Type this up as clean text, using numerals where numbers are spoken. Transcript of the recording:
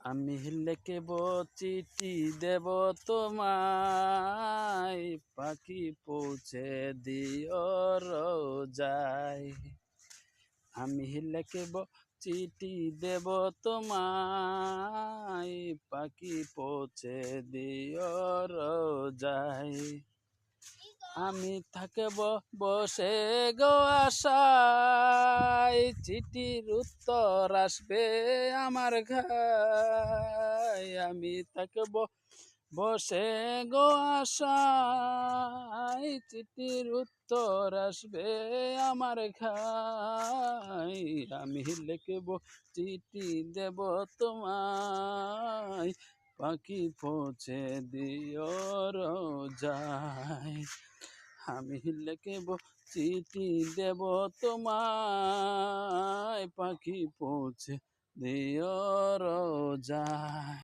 আমি লিখব চিঠি দেব তোমায়, পাখি পৌঁছে দিও রোজায়। আমি লিখব চিঠি দেব তোমায়, পাখি পৌঁছে দিও রোজায়। আমি থাকব বসে গো আশায়, চিঠির উত্তর আসবে আমার ঘায়। আমি থাকব বসে গো আশায়, চিঠির উত্তর আসবে আমার ঘায়। আমি লিখব চিঠি দেব তোমায়, পাখি পৌঁছে দিও রোজায়। আমি লিখব চিঠি দেব তোমায়, পাখি পৌঁছে দিও রোজায়।